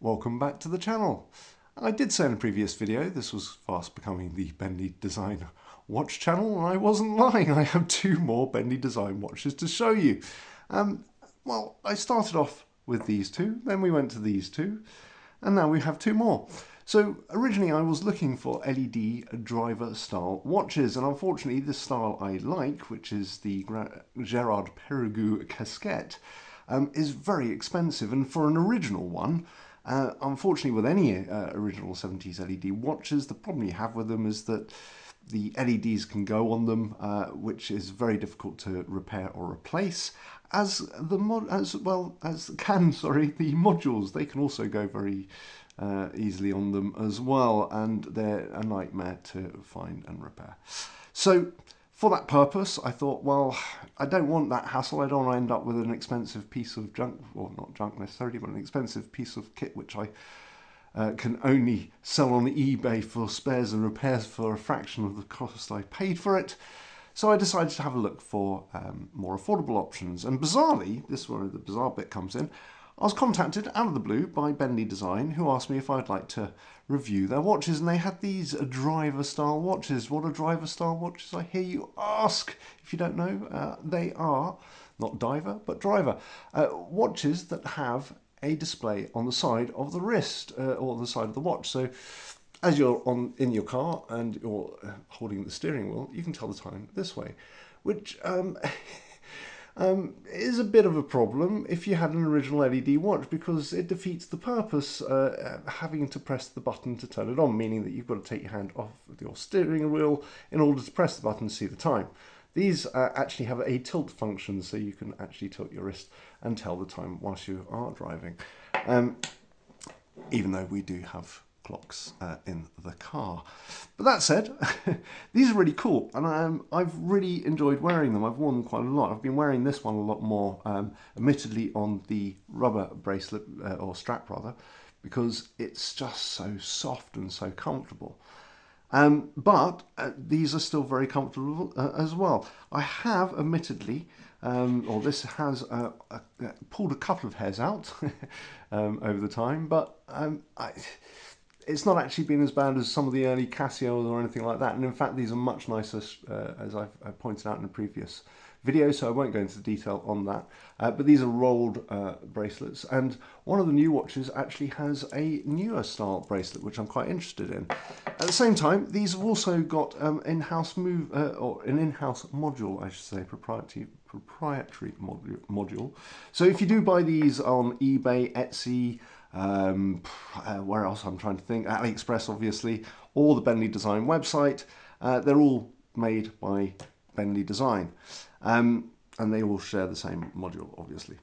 Welcome back to the channel. I did say in a previous video this was fast becoming the Bendy Design watch channel, and I wasn't lying. I have two more Bendy Design watches to show you. Well, I started off with these two, then we went to these two, and now we have two more. So originally I was looking for LED driver style watches, and unfortunately the style I like, which is the Gerard Perregaux casquette, is very expensive, and for an original one, unfortunately with any original 70s LED watches, the problem you have with them is that the LEDs can go on them, which is very difficult to repair or replace, as the modules. They can also go very easily on them as well, and they're a nightmare to find and repair. So for that purpose, I thought, well, I don't want that hassle. I don't want to end up with an expensive piece of junk, or not junk necessarily, but an expensive piece of kit which I can only sell on eBay for spares and repairs for a fraction of the cost I paid for it. So I decided to have a look for more affordable options. And bizarrely, this is where the bizarre bit comes in, I was contacted out of the blue by Bendy Design, who asked me if I'd like to review their watches, and they had these driver style watches. What are driver style watches, I hear you ask? If you don't know, they are not diver but driver watches that have a display on the side of the wrist or the side of the watch. So as you're in your car and you're holding the steering wheel, you can tell the time this way, which is a bit of a problem if you had an original LED watch, because it defeats the purpose having to press the button to turn it on, meaning that you've got to take your hand off your steering wheel in order to press the button to see the time. These actually have a tilt function, so you can actually tilt your wrist and tell the time whilst you are driving, even though we do have clocks in the car. But that said, these are really cool, and I've really enjoyed wearing them. I've worn them quite a lot. I've been wearing this one a lot more, admittedly on the rubber bracelet, or strap rather, because it's just so soft and so comfortable. But these are still very comfortable as well. I have admittedly, or this has pulled a couple of hairs out over the time, but it's not actually been as bad as some of the early Casios or anything like that. And in fact, these are much nicer, as I've pointed out in a previous video, so I won't go into detail on that. But these are rolled bracelets, and one of the new watches actually has a newer style bracelet, which I'm quite interested in. At the same time, these have also got in-house or an in-house module, I should say, proprietary module. So if you do buy these on eBay, Etsy, where else I'm trying to think, AliExpress obviously, or the Bendy Design website, they're all made by Bendy Design, and they all share the same module obviously.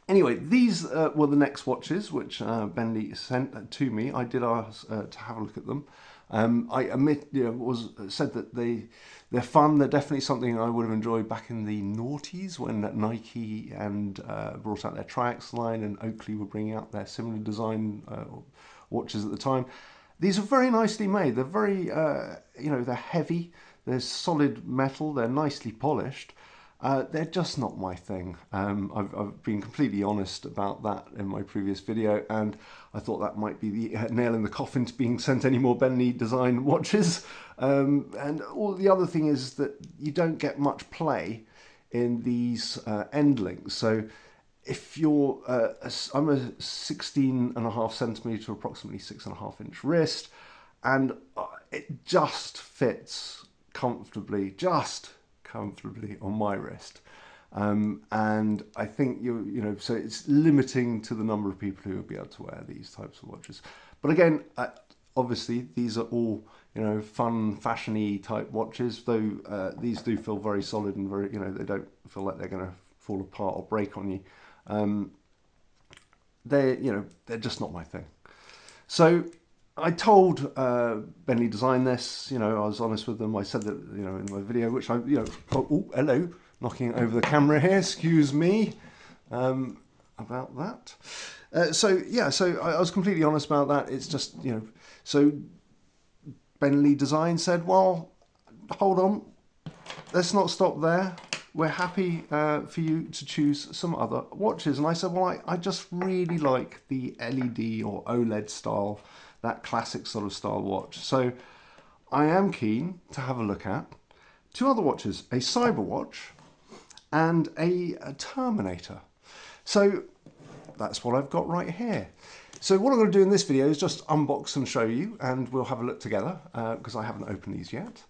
Anyway, these were the next watches which Bendy sent to me. I did ask to have a look at them. I admit, said that they're fun. They're definitely something I would have enjoyed back in the noughties when Nike and brought out their Triax line, and Oakley were bringing out their similar design watches at the time. These are very nicely made. They're very, they're heavy. They're solid metal. They're nicely polished. They're just not my thing. I've been completely honest about that in my previous video, and I thought that might be the nail in the coffin to being sent any more Bendy Design watches. And all the other thing is that you don't get much play in these end links. So if you're, I'm a 16.5 centimetre, approximately 6.5 inch wrist, and it just fits comfortably, on my wrist, and I think so it's limiting to the number of people who will be able to wear these types of watches. But again, obviously these are all fun, fashiony type watches, though these do feel very solid and very, they don't feel like they're going to fall apart or break on you. They're just not my thing. So I told Bendy Design this, I was honest with them. I said that, in my video, which I, oh, hello, knocking over the camera here, excuse me, about that. So I was completely honest about that. It's just, so Bendy Design said, well, hold on, let's not stop there. we're happy for you to choose some other watches. And I said, well, I just really like the LED or OLED style, that classic sort of style watch. So I am keen to have a look at two other watches, a Cyber watch and a Terminator. So that's what I've got right here. So what I'm going to do in this video is just unbox and show you, and we'll have a look together because I haven't opened these yet.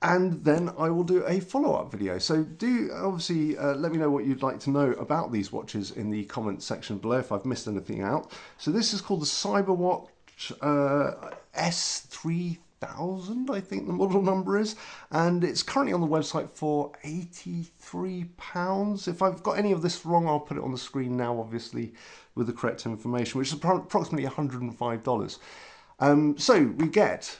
And then I will do a follow-up video. So do obviously let me know what you'd like to know about these watches in the comments section below if I've missed anything out. So this is called the Cyber Watch S3000, I think the model number is, and it's currently on the website for £83. If I've got any of this wrong, I'll put it on the screen now, obviously, with the correct information, which is approximately $105. So we get,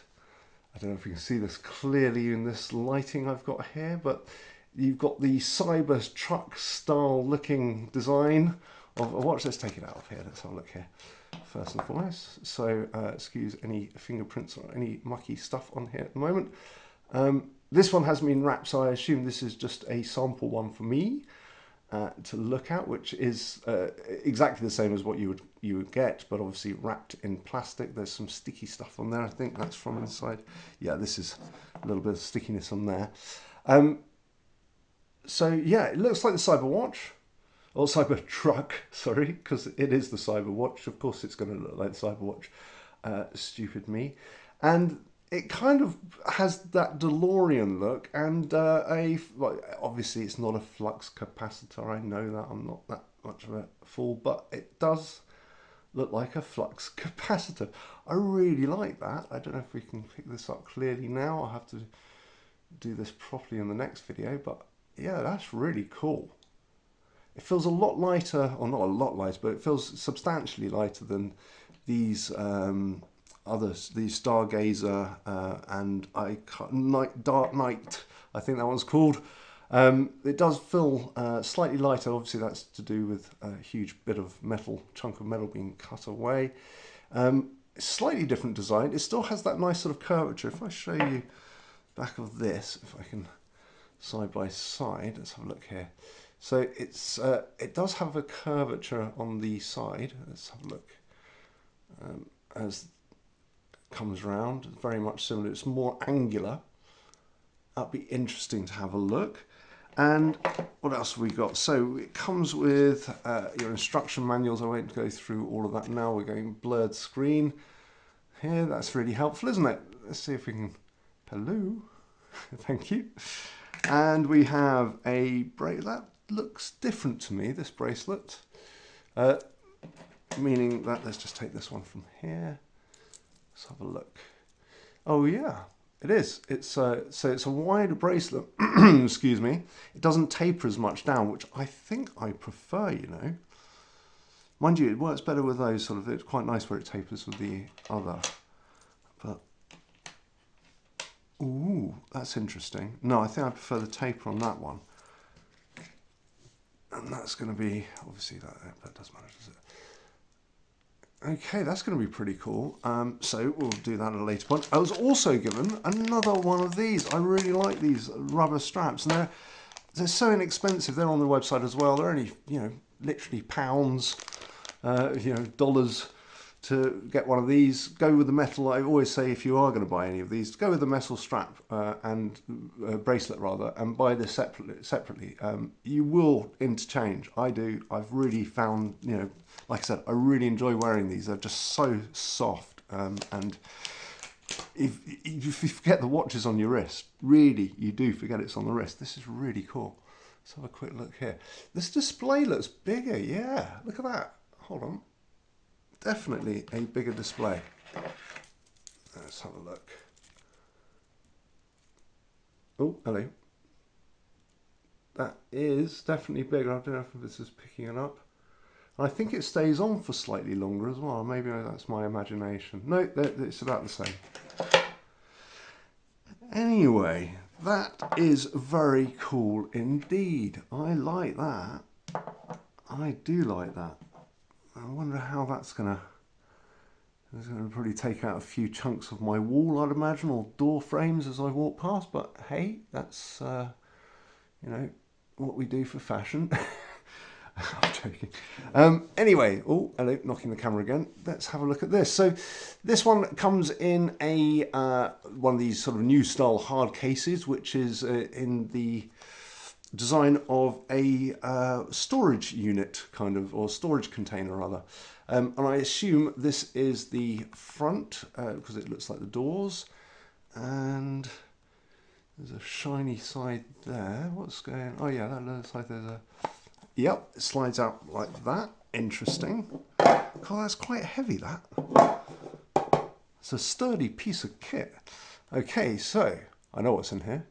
I don't know if you can see this clearly in this lighting I've got here, but you've got the Cyber truck style looking design of a watch. Let's take it out of here. Let's have a look here. First and foremost, so excuse any fingerprints or any mucky stuff on here at the moment. This one hasn't been wrapped, so I assume this is just a sample one for me to look at, which is exactly the same as what you would get, but obviously wrapped in plastic. There's some sticky stuff on there. I think that's from inside. Yeah, this is a little bit of stickiness on there. So yeah, it looks like the Cyber watch. Or Cyber truck, sorry, because it is the Cyber watch. Of course it's going to look like the Cyber watch. Stupid me. And it kind of has that DeLorean look, and obviously it's not a flux capacitor. I know that, I'm not that much of a fool, but it does look like a flux capacitor. I really like that. I don't know if we can pick this up clearly now. I'll have to do this properly in the next video, but yeah, that's really cool. It feels a lot lighter, or not a lot lighter, but it feels substantially lighter than these others, the Stargazer and Dark Knight, I think that one's called. It does feel slightly lighter. Obviously that's to do with a huge bit of metal, chunk of metal being cut away. Slightly different design. It still has that nice sort of curvature. If I show you back of this, if I can side by side, let's have a look here. So it does have a curvature on the side. Let's have a look. As it comes round, very much similar. It's more angular. That'd be interesting to have a look. And what else have we got? So it comes with your instruction manuals. I won't go through all of that now. We're going blurred screen here. That's really helpful, isn't it? Let's see if we can. Hello. Thank you. And we have a bracelet. That looks different to me, this bracelet. Meaning that, let's just take this one from here. Let's have a look. Oh yeah, it is. So it's a wider bracelet. Excuse me. It doesn't taper as much down, which I think I prefer, you know. Mind you, it works better with those sort of, it's quite nice where it tapers with the other. But, ooh, that's interesting. No, I think I prefer the taper on that one. And that's going to be, obviously that doesn't matter, does it? Okay, that's going to be pretty cool. So we'll do that at a later point. I was also given another one of these. I really like these rubber straps, and they're so inexpensive. They're on the website as well. They're only, you know, literally pounds, dollars to get one of these. Go with the metal. I always say if you are going to buy any of these, go with the metal strap and bracelet rather, and buy this separately. You will interchange. I do. I've really found, you know, like I said, I really enjoy wearing these. They're just so soft, and if you forget the watch is on your wrist, really, you do forget it's on the wrist. This is really cool. Let's have a quick look here. This display looks bigger. Yeah, look at that. Hold on. Definitely a bigger display. Let's have a look. Oh, hello. That is definitely bigger. I don't know if this is picking it up. I think it stays on for slightly longer as well. Maybe that's my imagination. No, it's about the same. Anyway, that is very cool indeed. I like that. I do like that. I wonder how that's gonna probably take out a few chunks of my wall, I'd imagine, or door frames as I walk past. But hey, that's what we do for fashion. I'm joking. Anyway, oh, hello, knocking the camera again. Let's have a look at this. So this one comes in a one of these sort of new style hard cases, which is in the design of a storage unit kind of, or storage container rather. And I assume this is the front because it looks like the doors, and there's a shiny side there. What's going on? Oh yeah, that looks like there's a... Yep, it slides out like that. Interesting. Oh, that's quite heavy, that. It's a sturdy piece of kit. Okay, so I know what's in here.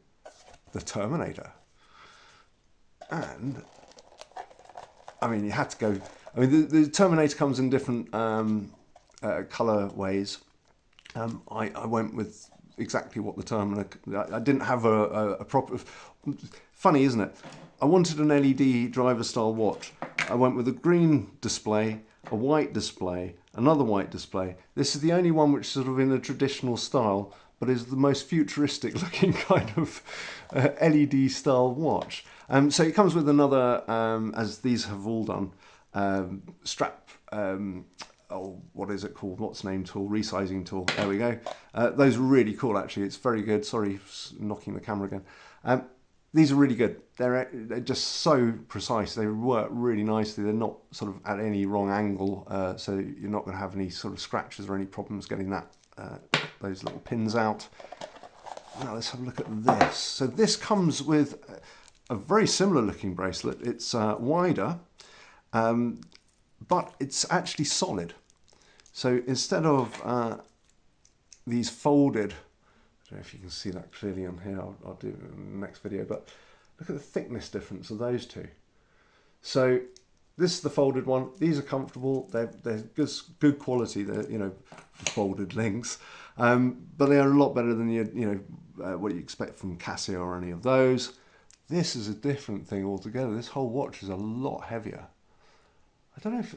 The Terminator. And, I mean, you had to go... I mean, the Terminator comes in different colour ways. I went with exactly what the Terminator... I didn't have a proper... Funny, isn't it? I wanted an LED driver style watch. I went with a green display, a white display, another white display. This is the only one which is sort of in a traditional style, but is the most futuristic looking kind of LED style watch. So it comes with another, as these have all done, strap, what is it called? What's the name tool? Resizing tool. There we go. Those are really cool, actually. It's very good. Sorry, knocking the camera again. These are really good. They're just so precise. They work really nicely. They're not sort of at any wrong angle, so you're not going to have any sort of scratches or any problems getting that those little pins out. Now let's have a look at this. So this comes with a very similar looking bracelet. It's wider, but it's actually solid. So instead of these folded, I don't know if you can see that clearly on here, I'll do it in the next video, but look at the thickness difference of those two. So this is the folded one. These are comfortable. They're good quality. They're, you know, folded links, but they are a lot better than what you expect from Casio or any of those. This is a different thing altogether. This whole watch is a lot heavier. I don't know if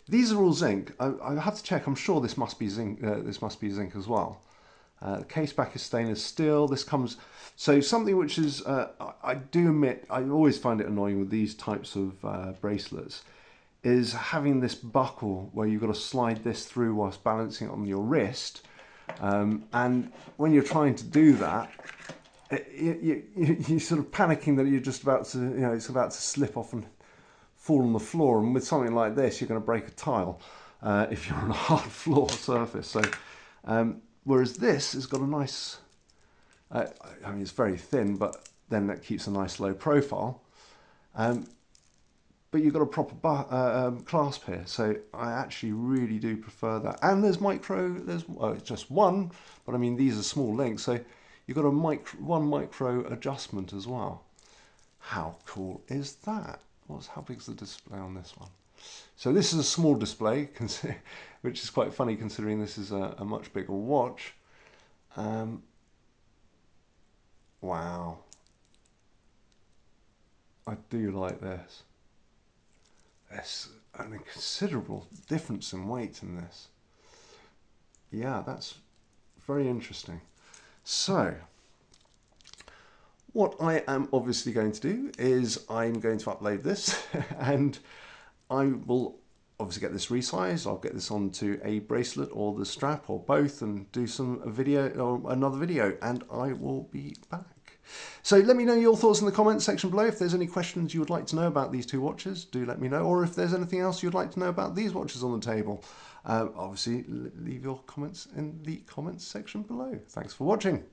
these are all zinc. I have to check. I'm sure this must be zinc. This must be zinc as well. The case back is stainless steel. This comes, so something which is, I do admit, I always find it annoying with these types of bracelets, is having this buckle where you've got to slide this through whilst balancing it on your wrist. And when you're trying to do that, you're sort of panicking that you're just about to, it's about to slip off and fall on the floor. And with something like this, you're going to break a tile if you're on a hard floor surface. So, whereas this has got a nice, I mean, it's very thin, but then that keeps a nice low profile. But you've got a proper clasp here, so I actually really do prefer that. And there's it's just one, but I mean, these are small links, so you've got one micro adjustment as well. How cool is that? How big's the display on this one? So this is a small display, which is quite funny considering this is a much bigger watch. Wow. I do like this. There's a considerable difference in weight in this. Yeah, that's very interesting. So, what I am obviously going to do is I'm going to upload this and I will obviously get this resized. I'll get this onto a bracelet or the strap or both and do a video or another video, and I will be back. So let me know your thoughts in the comments section below. If there's any questions you would like to know about these two watches, do let me know. Or if there's anything else you'd like to know about these watches on the table, obviously leave your comments in the comments section below. Thanks for watching.